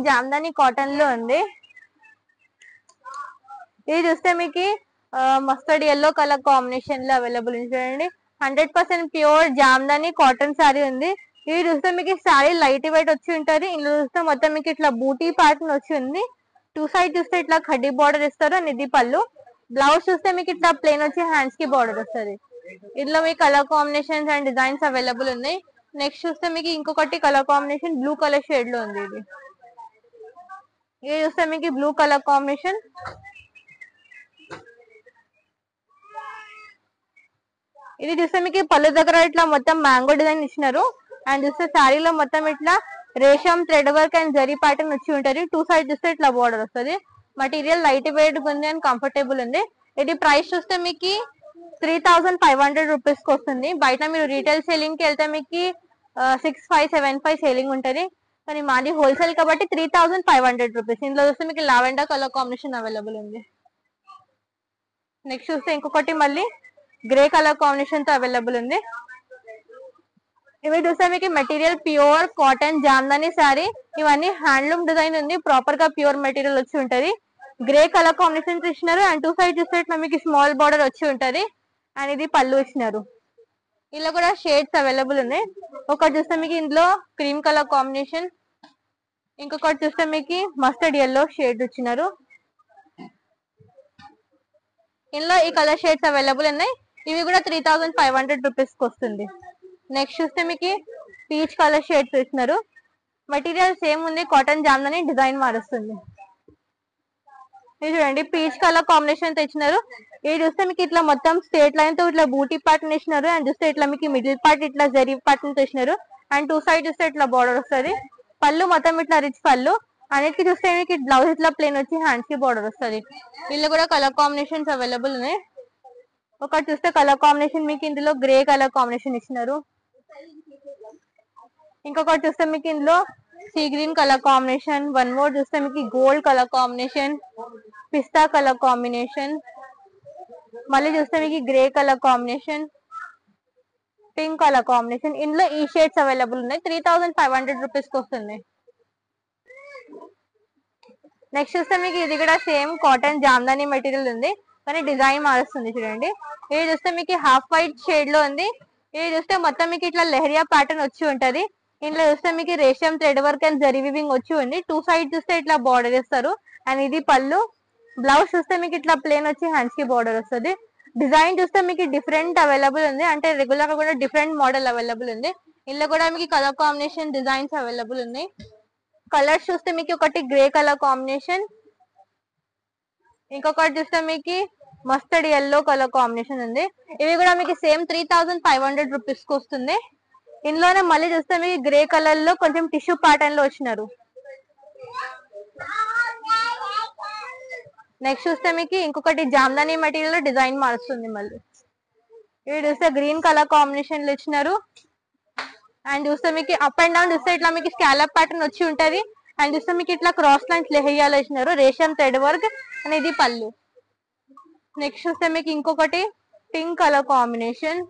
Jamdani cotton లో ఉంది. ఇది చూస్తే మీకు మస్టర్డ్ ఎల్లో కలర్ కాంబినేషన్ లో అవైలబుల్ ఉంది. చూడండి 100% ప్యూర్ జామ్దాని కాటన్ శారీ ఉంది. ఇది చూస్తే మీకు శారీ లైట్ వెయిట్ వచ్చి ఉంటది. ఇందులో చూస్తే మొత్తం మీకు ఇట్లా బూటీ ప్యాటర్న్ వచ్చి ఉంది. టూ సైడ్ చూస్తే ఇట్లా కడ్డీ బార్డర్ ఇస్తారు అండ్ ఇది పళ్ళు. బ్లౌజ్ చూస్తే మీకు ఇట్లా ప్లేన్ వచ్చి హ్యాండ్స్ కి బార్డర్ వస్తుంది. ఇందులో మీకు colour combinations and designs available ఉన్నాయి. నెక్స్ట్ చూస్తే మీకు ఇంకొకటి colour combination blue colour shade లో ఉంది. ఇది చూస్తే మీకు బ్లూ కలర్ కాంబినేషన్. ఇది చూస్తే మీకు పళ్ళు దగ్గర ఇట్లా మొత్తం మ్యాంగో డిజైన్ ఇచ్చినారు. అండ్ చూస్తే శారీలో మొత్తం ఇట్లా రేషం thread work and zari pattern వచ్చి ఉంటది. టూ సైడ్ చూస్తే ఇట్లా బోర్డర్ వస్తుంది. మటీరియల్ లైట్ వెయిట్ ఉంది అండ్ కంఫర్టబుల్ ఉంది. ఇది ప్రైస్ చూస్తే మీకు 3500 రూపీస్ కి వస్తుంది. బయట మీరు రీటైల్ సేలింగ్ కి వెళ్తే మీకు 6575 సేలింగ్ ఉంటది. కానీ మాది హోల్సేల్ కాబట్టి 3500 రూపీస్. ఇందులో చూస్తే మీకు లావెండర్ కలర్ కాంబినేషన్ అవైలబుల్ ఉంది. నెక్స్ట్ చూస్తే ఇంకొకటి మళ్ళీ గ్రే కలర్ కాంబినేషన్ తో అవైలబుల్ ఉంది. ఇవి చూస్తే మీకు material pure cotton Jamdani sari. ఇవన్నీ హ్యాండ్లూమ్ డిజైన్ ఉంది. ప్రాపర్ గా ప్యూర్ మెటీరియల్ వచ్చి ఉంటది. గ్రే కలర్ కాంబినేషన్ ఇచ్చినారు అండ్ టూ సైడ్ చూస్తే ఇట్లా మీకు స్మాల్ బార్డర్ వచ్చి ఉంటది. అండ్ ఇది పళ్ళు ఇచ్చినారు. ఇలా కూడా షేడ్స్ అవైలబుల్ ఉన్నాయి. ఒకటి చూస్తే మీకు ఇందులో క్రీమ్ కలర్ కాంబినేషన్, ఇంకొకటి చూస్తే మీకు మస్టర్డ్ ఎల్లో షేడ్ ఇచ్చినారు. ఇందులో ఈ కలర్ షేడ్స్ అవైలబుల్ ఉన్నాయి. ఇవి కూడా 3500 రూపీస్ కి వస్తుంది. నెక్స్ట్ చూస్తే మీకు పీచ్ కలర్ షేడ్స్ ఇచ్చినారు. మెటీరియల్ సేమ్ ఉంది. కాటన్ జామ్దాని డిజైన్ మారుస్తుంది. ఇది చూడండి పీచ్ కలర్ కాంబినేషన్ తో ఇచ్చినారు. ఇది చూస్తే మీకు ఇట్లా మొత్తం స్ట్రేట్ లైన్ తో ఇట్లా బూటీ ప్యాటర్న్ ఇచ్చినారు. అండ్ చూస్తే ఇట్లా మీకు మిడిల్ పార్ట్ ఇట్లా జరీ ప్యాటర్న్ తో ఇచ్చినారు. అండ్ టూ సైడ్ చూస్తే ఇట్లా బార్డర్ వస్తుంది. పళ్ళు మొత్తం ఇట్లా రిచ్ పళ్ళు. అన్నిటికి చూస్తే మీకు బ్లౌజ్ ఇట్లా ప్లేన్ వచ్చి హ్యాండ్స్ కి బార్డర్ వస్తుంది. వీళ్ళు కూడా కలర్ కాంబినేషన్స్ అవైలబుల్ ఉన్నాయి. ఒకటి చూస్తే కలర్ కాంబినేషన్ మీకు ఇందులో గ్రే కలర్ కాంబినేషన్ ఇచ్చినారు. ఇంకొకటి చూస్తే మీకు ఇందులో sea green colour combination, one more చూస్తే మీకు గోల్డ్ కలర్ కాంబినేషన్, పిస్తా కలర్ కాంబినేషన్, మళ్ళీ చూస్తే మీకు grey colour combination, pink colour combination. ఇందులో ఈ షేడ్స్ అవైలబుల్ ఉన్నాయి. 3500 రూపీస్ కి వస్తుంది. నెక్స్ట్ చూస్తే మీకు ఇది కూడా సేమ్ కాటన్ జామ్దాని మెటీరియల్ ఉంది కానీ డిజైన్ మారుస్తుంది. చూడండి ఇది చూస్తే మీకు హాఫ్ వైట్ షేడ్ లో ఉంది. ఇది చూస్తే మొత్తం మీకు ఇట్లా లెహరియా ప్యాటర్న్ వచ్చి ఉంటది. ఇంట్లో చూస్తే మీకు రేషం thread work and zari weaving వచ్చి ఉంది. టూ సైడ్ చూస్తే ఇట్లా బార్డర్ ఇస్తారు. అండ్ ఇది పళ్ళు. బ్లౌజ్ చూస్తే మీకు ఇట్లా ప్లేన్ వచ్చి హ్యాండ్స్ కి బార్డర్ వస్తుంది. డిజైన్ చూస్తే మీకు డిఫరెంట్ అవైలబుల్ ఉంది. అంటే రెగ్యులర్ గా కూడా డిఫరెంట్ మోడల్ అవైలబుల్ ఉంది. ఇందులో కూడా మీకు కలర్ కాంబినేషన్ డిజైన్స్ అవైలబుల్ ఉన్నాయి. కలర్స్ చూస్తే మీకు ఒకటి గ్రే కలర్ కాంబినేషన్, ఇంకొకటి చూస్తే మీకు మస్టర్డ్ ఎల్లో కలర్ కాంబినేషన్ ఉంది. ఇవి కూడా మీకు సేమ్ 3500 రూపీస్ కి వస్తుంది. ఇందులోనే మళ్ళీ చూస్తే మీకు గ్రే కలర్ లో కొంచెం టిష్యూ ప్యాటర్న్ లో వచ్చినారు. నెక్స్ట్ చూస్తే మీకు ఇంకొకటి జామ్దాని మెటీరియల్ లో డిజైన్ మారుస్తుంది. మళ్ళీ ఇవి చూస్తే గ్రీన్ కలర్ కాంబినేషన్ లో ఇచ్చినారు. అండ్ చూస్తే మీకు అప్ అండ్ డౌన్ చూస్తే ఇట్లా మీకు స్కాలప్ ప్యాటర్న్ వచ్చి ఉంటది. అండ్ చూస్తే మీకు ఇట్లా క్రాస్ లైన్స్ లెహరియాలో ఇచ్చినారు. రేషం థ్రెడ్ వర్క్ అనేది పళ్ళు. నెక్స్ట్ చూస్తే మీకు ఇంకొకటి పింక్ కలర్ కాంబినేషన్,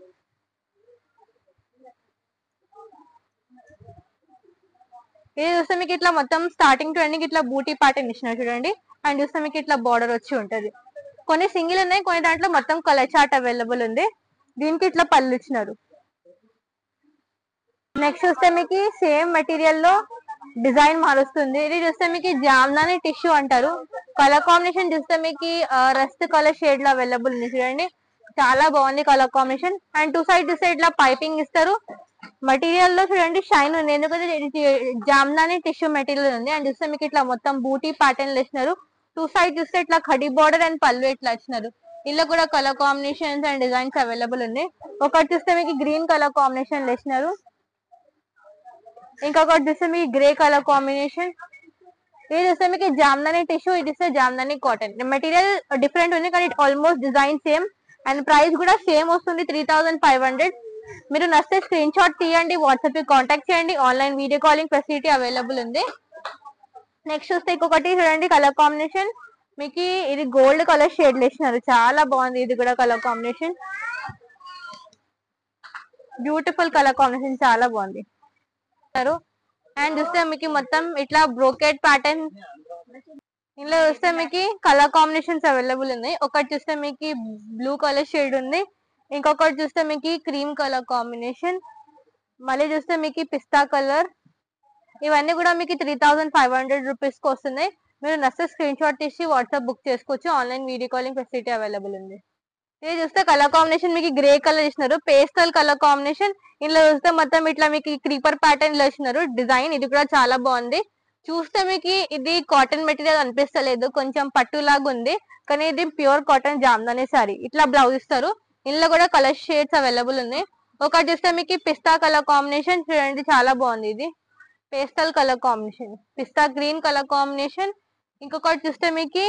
ఇది చూస్తే మీకు ఇట్లా మొత్తం స్టార్టింగ్ టు ఎండింగ్ ఇట్లా బూటీ ప్యాటర్న్ ఇచ్చినారు. చూడండి అండ్ చూస్తే మీకు ఇట్లా బార్డర్ వచ్చి ఉంటది. కొన్ని సింగిల్ ఉన్నాయి, కొన్ని దాంట్లో మొత్తం కలర్ చార్ట్ అవైలబుల్ ఉంది. దీనికి ఇట్లా పళ్ళు ఇచ్చినారు. నెక్స్ట్ చూస్తే మీకు సేమ్ మెటీరియల్ లో డిజైన్ మారుస్తుంది. ఇది చూస్తే మీకు జామ్దాని టిష్యూ అంటారు. కలర్ కాంబినేషన్ చూస్తే మీకు రస్ట్ కలర్ షేడ్ లో అవైలబుల్ ఉంది. చూడండి చాలా బాగుంది colour combination. And two side చూస్తే ఇట్లా పైపింగ్ ఇస్తారు. మెటీరియల్ లో చూడండి షైన్ ఉంది, ఎందుకంటే జామ్దాని టిష్యూ మెటీరియల్ ఉంది. అండ్ చూస్తే మీకు ఇట్లా మొత్తం బూటీ ప్యాటర్న్ ఇచ్చినారు. టూ సైడ్ చూస్తే ఇట్లా ఖడీ బార్డర్ అండ్ పళ్ళు ఇట్లా ఇచ్చినారు. ఇలా కూడా colour combinations and designs available ఉంది. ఒకటి చూస్తే మీకు గ్రీన్ కలర్ కాంబినేషన్ ఇచ్చినారు. ఇంకొకటి చూస్తే మీకు గ్రే కలర్ కాంబినేషన్. ఇది చూస్తే మీకు జామ్దాని టిష్యూ, ఇది చూస్తే జామ్దాని కాటన్. మెటీరియల్ డిఫరెంట్ ఉంది కానీ almost design same. And price కూడా సేమ్ వస్తుంది 3500. మీరు నచ్చితే స్క్రీన్ షాట్ తీయండి, వాట్సాప్ కి కాంటాక్ట్ చేయండి. Online video calling facility available ఉంది. నెక్స్ట్ చూస్తే ఇంకొకటి చూడండి కలర్ కాంబినేషన్, మీకు ఇది గోల్డ్ కలర్ షేడ్ ఇచ్చినారు. చాలా బాగుంది. ఇది కూడా colour combination beautiful colour combination చాలా బాగుంది. అండ్ చూస్తే మీకు మొత్తం ఇట్లా బ్రోకెట్ ప్యాటర్న్. ఇందులో చూస్తే మీకు కలర్ కాంబినేషన్స్ అవైలబుల్ ఉన్నాయి. ఒకటి చూస్తే మీకు బ్లూ కలర్ షేడ్ ఉంది, ఇంకొకటి చూస్తే మీకు క్రీమ్ కలర్ కాంబినేషన్, మళ్ళీ చూస్తే మీకు పిస్తా కలర్. ఇవన్నీ కూడా మీకు 3500 రూపీస్ కి వస్తున్నాయి. మీరు నచ్చితే స్క్రీన్ షాట్ తీసి వాట్సాప్ బుక్ చేసుకోవచ్చు. Online video calling facility available ఉంది. ఇది చూస్తే కలర్ కాంబినేషన్ మీకు గ్రే కలర్ ఇచ్చినారు, పేస్టల్ కలర్ కాంబినేషన్. ఇందులో చూస్తే మొత్తం ఇట్లా మీకు క్రీపర్ ప్యాటర్న్ లో ఇచ్చినారు డిజైన్. ఇది కూడా చాలా బాగుంది. చూస్తే మీకు ఇది కాటన్ మెటీరియల్ అనిపిస్తలేదు, కొంచెం పట్టు లాగా ఉంది, కానీ ఇది ప్యూర్ కాటన్ జామ్దాని సారీ. ఇట్లా బ్లౌజ్ ఇస్తారు. ఇందులో కూడా కలర్ షేడ్స్ అవైలబుల్ ఉన్నాయి. ఒకటి చూస్తే మీకు పిస్తా కలర్ కాంబినేషన్ చూడండి, చాలా బాగుంది. ఇది పేస్టల్ కలర్ కాంబినేషన్, పిస్తా గ్రీన్ కలర్ కాంబినేషన్. ఇంకొకటి చూస్తే మీకు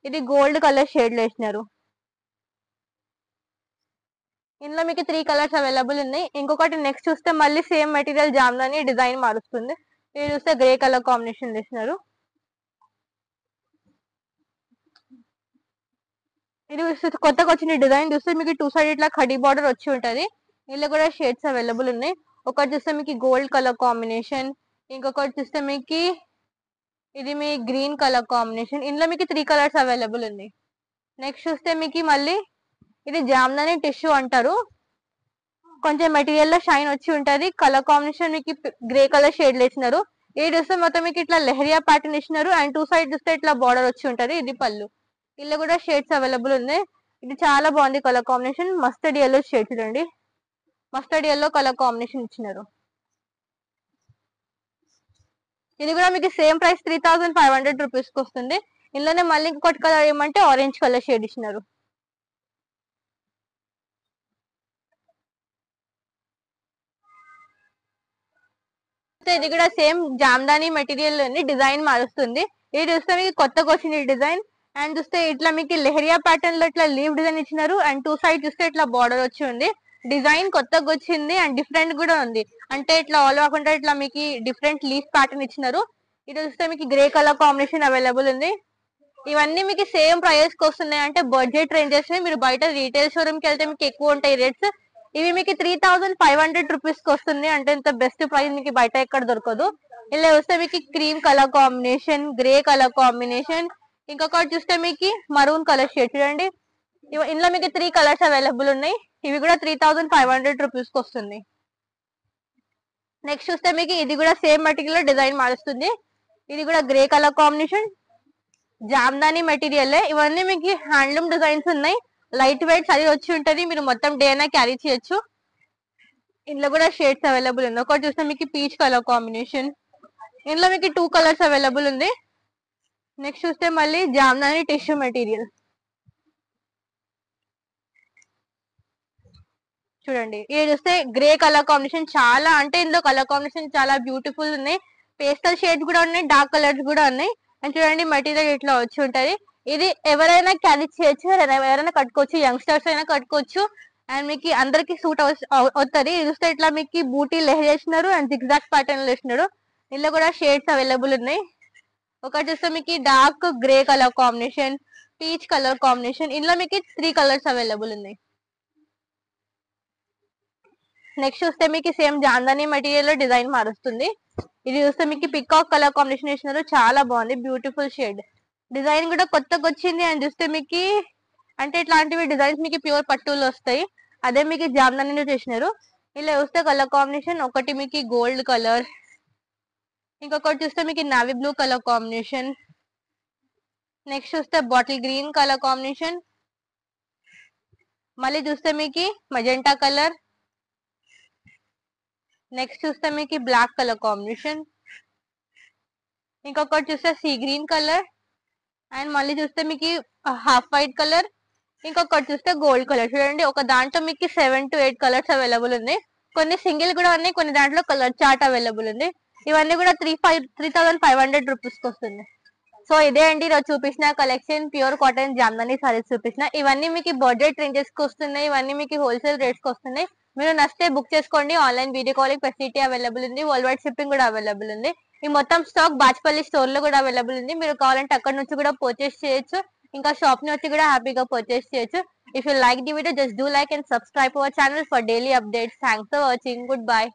ఇది గోల్డ్ కలర్ షేడ్ లో వేసినారు. ఇందులో మీకు 3 కలర్స్ అవైలబుల్ ఉన్నాయి. ఇంకొకటి నెక్స్ట్ చూస్తే మళ్ళీ సేమ్ మెటీరియల్ జామ్దాని డిజైన్ మారుస్తుంది. ఇది చూస్తే గ్రే కలర్ కాంబినేషన్ వేసినారు. ఇది కొత్తగా వచ్చిన డిజైన్ చూస్తే మీకు 2 సైడ్ ఇట్లా ఖడీ బార్డర్ వచ్చి ఉంటది. ఇందులో కూడా షేడ్స్ అవైలబుల్ ఉన్నాయి. ఒకటి చూస్తే మీకు గోల్డ్ కలర్ కాంబినేషన్, ఇంకొకటి చూస్తే మీకు ఇది మీ గ్రీన్ కలర్ కాంబినేషన్. ఇందులో మీకు 3 కలర్స్ అవైలబుల్ ఉన్నాయి. నెక్స్ట్ చూస్తే మీకు మళ్ళీ ఇది జామ్దాని టిష్యూ అంటారు, కొంచెం మెటీరియల్ లో షైన్ వచ్చి ఉంటది. కలర్ కాంబినేషన్ మీకు గ్రే కలర్ షేడ్ వేసినారు. ఇది చూస్తే మొత్తం మీకు ఇట్లా లెహరియా ప్యాటర్న్ ఇచ్చినారు. అండ్ 2 సైడ్ చూస్తే ఇట్లా బార్డర్ వచ్చి ఉంటది. ఇది పళ్ళు. ఇందులో కూడా షేడ్స్ అవైలబుల్ ఉన్నాయి. ఇది చాలా బాగుంది colour combination. Mustard yellow shade చూడండి, మస్టర్డ్ ఎల్లో కలర్ కాంబినేషన్ ఇచ్చినారు. ఇది కూడా మీకు సేమ్ ప్రైస్ 3500 రూపీస్ కి వస్తుంది. ఇందులోనే మళ్ళీ ఇంకొకటి కలర్ ఏమంటే ఆరెంజ్ కలర్ షేడ్ ఇచ్చినారు. ఇది కూడా సేమ్ జామ్దాని మెటీరియల్ లోని డిజైన్ మారుస్తుంది. ఇది చూస్తే మీకు కొత్తగా వచ్చింది డిజైన్. అండ్ చూస్తే ఇట్లా మీకు లెహరియా ప్యాటర్న్ లో ఇట్లా లీవ్ డిజైన్ ఇచ్చినారు. అండ్ 2 సైడ్ చూస్తే ఇట్లా బార్డర్ వచ్చి ఉంది. డిజైన్ కొత్తగా వచ్చింది అండ్ డిఫరెంట్ కూడా ఉంది. అంటే ఇట్లా ఆల్ కాకుండా ఇట్లా మీకు డిఫరెంట్ లీఫ్ ప్యాటర్న్ ఇచ్చినారు. ఇది చూస్తే మీకు గ్రే కలర్ కాంబినేషన్ అవైలబుల్ ఉంది. ఇవన్నీ మీకు సేమ్ ప్రైస్ కి వస్తున్నాయి. అంటే బడ్జెట్ రేంజెస్. మీరు బయట రీటైల్ షోరూమ్ కి వెళ్తే మీకు ఎక్కువ ఉంటాయి రేట్స్. ఇవి మీకు 3500 రూపీస్ కి వస్తుంది. అంటే ఇంత బెస్ట్ ప్రైస్ మీకు బయట ఎక్కడ దొరకదు. ఇలా వస్తే మీకు cream colour combination, grey colour combination, ఇంకొకటి చూస్తే మీకు మరూన్ కలర్ షేడ్ చూడండి. ఇందులో మీకు 3 కలర్స్ అవైలబుల్ ఉన్నాయి. ఇవి కూడా 3500 రూపీస్ కి వస్తుంది. నెక్స్ట్ చూస్తే మీకు ఇది కూడా సేమ్ మెటీరియల్ డిజైన్ మారుస్తుంది. ఇది కూడా grey colour combination, Jamdani material. ఇవన్నీ మీకు హ్యాండ్లూమ్ డిజైన్స్ ఉన్నాయి. లైట్ వెయిట్ అది వచ్చి ఉంటది. మీరు మొత్తం డే అయినా క్యారీ చేయొచ్చు. ఇందులో కూడా షేడ్స్ అవైలబుల్ ఉంది. ఒకటి చూస్తే మీకు పీచ్ కలర్ కాంబినేషన్. ఇందులో మీకు 2 కలర్స్ అవైలబుల్ ఉంది. నెక్స్ట్ చూస్తే మళ్ళీ జామ్దాని టిష్యూ మెటీరియల్ చూడండి. ఇది చూస్తే గ్రే కలర్ కాంబినేషన్. చాలా అంటే ఇందులో కలర్ కాంబినేషన్ చాలా బ్యూటిఫుల్ ఉన్నాయి. పేస్టల్ షేడ్స్ కూడా ఉన్నాయి, డార్క్ కలర్స్ కూడా ఉన్నాయి. అండ్ చూడండి మెటీరియల్ ఇట్లా వచ్చి ఉంటది. ఇది ఎవరైనా క్యారీ చేయొచ్చు, ఎవరైనా కట్టుకోవచ్చు, యంగ్స్టర్స్ అయినా కట్టుకోవచ్చు. అండ్ మీకు అందరికి సూట్ అవుతుంది. ఇది చూస్తే ఇట్లా మీకు బూటీ లెహర్ చేసినారు అండ్ జిగ్జాగ్ ప్యాటర్న్ లో వేసినారు. ఇందులో కూడా షేడ్స్ అవైలబుల్ ఉన్నాయి. ఒకటి చూస్తే మీకు dark grey colour combination, peach colour combination. ఇందులో మీకు 3 కలర్స్ అవైలబుల్ ఉన్నాయి. నెక్స్ట్ చూస్తే మీకు సేమ్ జామ్దాని మెటీరియల్ లో డిజైన్ మారుస్తుంది. ఇది చూస్తే మీకు పికాక్ కలర్ కాంబినేషన్ వేసినారు, చాలా బాగుంది, బ్యూటిఫుల్ షేడ్. డిజైన్ కూడా కొత్తగా వచ్చింది. అండ్ చూస్తే మీకు అంటే ఇట్లాంటివి డిజైన్స్ మీకు ప్యూర్ పట్టులో వస్తాయి. అదే మీకు జామ్దాని చేసినారు. ఇలా చూస్తే కలర్ కాంబినేషన్ ఒకటి మీకు గోల్డ్ కలర్, ఇంకొకటి చూస్తే మీకు navy blue colour combination, next చూస్తే బాటిల్ గ్రీన్ కలర్ కాంబినేషన్, మళ్ళీ చూస్తే మీకు మజెంటా కలర్, నెక్స్ట్ చూస్తే మీకు బ్లాక్ కలర్ కాంబినేషన్, ఇంకొకటి చూస్తే సీ గ్రీన్ కలర్, అండ్ మళ్ళీ చూస్తే మీకు హాఫ్ వైట్ కలర్, ఇంకొకటి చూస్తే గోల్డ్ కలర్. చూడండి ఒక దాంట్లో మీకు 7 to 8 కలర్స్ అవైలబుల్ ఉంది. కొన్ని సింగిల్ కూడా ఉన్నాయి, కొన్ని దాంట్లో కలర్ చార్ట్ అవైలబుల్ ఉంది. ఇవన్నీ కూడా 3500 రూపీస్ కి వస్తుంది. సో ఇదే అండి ఈరోజు చూపించిన collection, pure cotton Jamdani saris చూపించిన. ఇవన్నీ మీకు బడ్జెట్ రేంజెస్ కి వస్తున్నాయి. ఇవన్నీ మీకు హోల్సేల్ రేట్స్ కి వస్తున్నాయి. మీరు నచ్చితే బుక్ చేసుకోండి. Online video calling facility available ఉంది. వరల్డ్ వైడ్ షిప్పింగ్ కూడా అవైలబుల్ ఉంది. ఈ మొత్తం స్టాక్ బాచ్పల్లి స్టోర్ లో కూడా అవైలబుల్ ఉంది. మీరు కావాలంటే అక్కడ నుంచి కూడా పర్చేస్ చేయొచ్చు. ఇంకా షాప్ ని వచ్చి కూడా హ్యాపీగా పర్చేస్ చేయొచ్చు. If you like the video, just do like and subscribe our channel for daily updates. Thanks for watching. Goodbye.